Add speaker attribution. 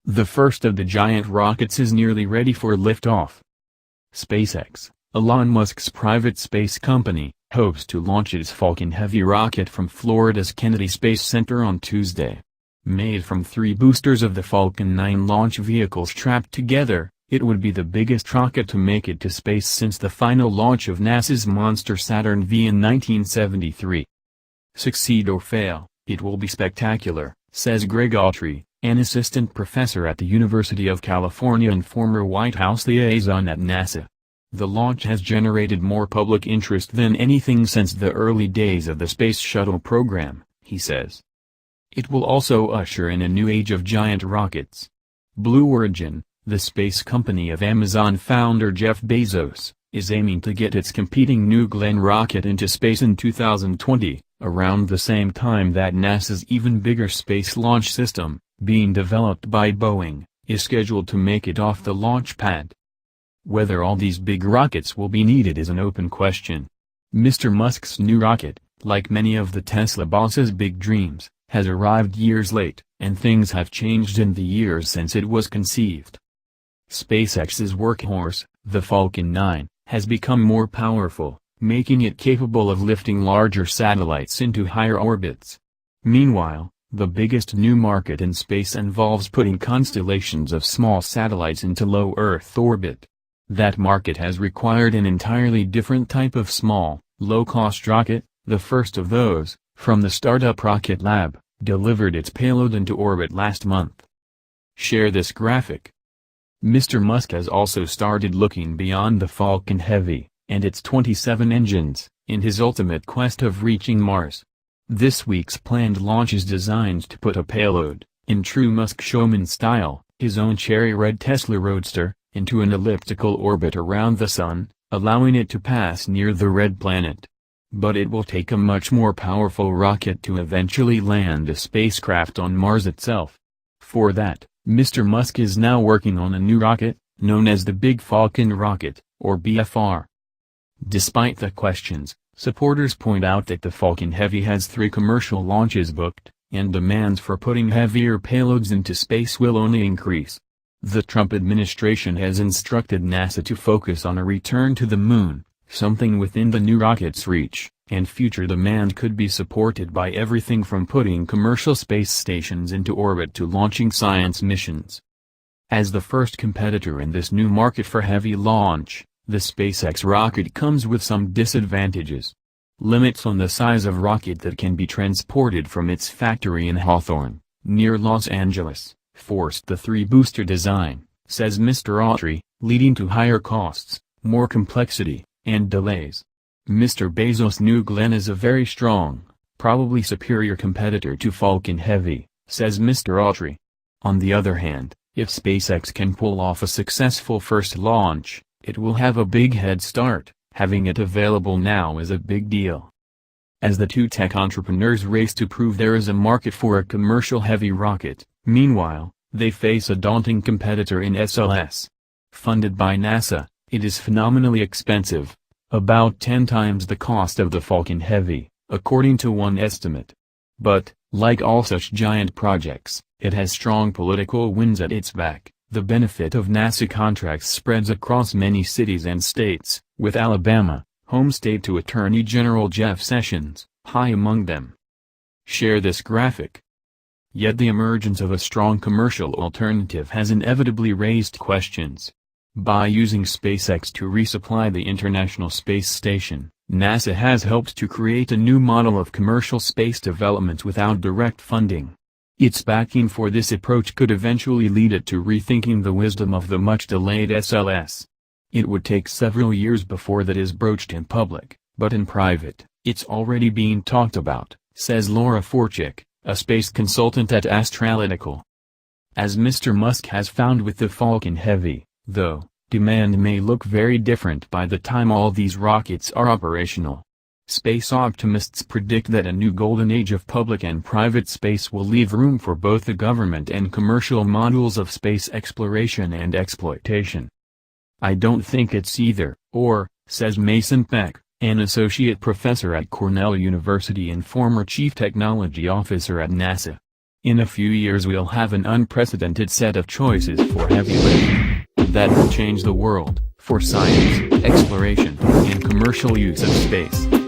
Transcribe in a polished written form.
Speaker 1: The first of the giant rockets is nearly ready for liftoff. SpaceX, Elon Musk's private space company, hopes to launch its Falcon Heavy rocket from Florida's Kennedy Space Center on Tuesday. Made from 3 boosters of the Falcon 9 launch vehicle strapped together, it would be the biggest rocket to make it to space since the final launch of NASA's monster Saturn V in 1973. Succeed or fail, it will be spectacular, says Greg Autry, an assistant professor at the University of California and former White House liaison at NASA. The launch has generated more public interest than anything since the early days of the Space Shuttle program, he says. It will also usher in a new age of giant rockets. Blue Origin, the space company of Amazon founder Jeff Bezos, is aiming to get its competing New Glenn rocket into space in 2020, around the same time that NASA's even bigger Space Launch System, being developed by Boeing, is scheduled to make it off the launch pad. Whether all these big rockets will be needed is an open question. Mr. Musk's new rocket, like many of the Tesla boss's big dreams, has arrived years late, and things have changed in the years since it was conceived. SpaceX's workhorse, the Falcon 9, has become more powerful, making it capable of lifting larger satellites into higher orbits. Meanwhile, the biggest new market in space involves putting constellations of small satellites into low Earth orbit. That market has required an entirely different type of small, low-cost rocket. The first of those, from the startup Rocket Lab, delivered its payload into orbit last month. Share this graphic. Mr. Musk has also started looking beyond the Falcon Heavy, and its 27 engines, in his ultimate quest of reaching Mars. This week's planned launch is designed to put a payload, in true Musk showman style, his own cherry red Tesla Roadster, into an elliptical orbit around the Sun, allowing it to pass near the red planet. But it will take a much more powerful rocket to eventually land a spacecraft on Mars itself. For that, Mr. Musk is now working on a new rocket, known as the Big Falcon Rocket, or BFR. Despite the questions, supporters point out that the Falcon Heavy has 3 commercial launches booked, and demands for putting heavier payloads into space will only increase. The Trump administration has instructed NASA to focus on a return to the Moon, something within the new rocket's reach, and future demand could be supported by everything from putting commercial space stations into orbit to launching science missions. As the first competitor in this new market for heavy launch, the SpaceX rocket comes with some disadvantages. Limits on the size of rocket that can be transported from its factory in Hawthorne, near Los Angeles, forced the 3-booster design, says Mr. Autry, leading to higher costs, more complexity, and delays. Mr. Bezos' New Glenn is a very strong, probably superior competitor to Falcon Heavy, says Mr. Autry. On the other hand, if SpaceX can pull off a successful first launch, it will have a big head start. Having it available now is a big deal. As the 2 tech entrepreneurs race to prove there is a market for a commercial heavy rocket, meanwhile, they face a daunting competitor in SLS. Funded by NASA, it is phenomenally expensive, about 10 times the cost of the Falcon Heavy, according to one estimate. But, like all such giant projects, it has strong political winds at its back. The benefit of NASA contracts spreads across many cities and states, with Alabama, home state to Attorney General Jeff Sessions, high among them. Share this graphic. Yet the emergence of a strong commercial alternative has inevitably raised questions. By using SpaceX to resupply the International Space Station, NASA has helped to create a new model of commercial space development without direct funding. Its backing for this approach could eventually lead it to rethinking the wisdom of the much-delayed SLS. It would take several years before that is broached in public, but in private, it's already being talked about, says Laura Forchik, a space consultant at Astralytical. As Mr. Musk has found with the Falcon Heavy, though, demand may look very different by the time all these rockets are operational. Space optimists predict that a new golden age of public and private space will leave room for both the government and commercial models of space exploration and exploitation. I don't think it's either, or, says Mason Peck, an associate professor at Cornell University and former chief technology officer at NASA. In a few years we'll have an unprecedented set of choices for heavy lifting that will change the world, for science, exploration, and commercial use of space.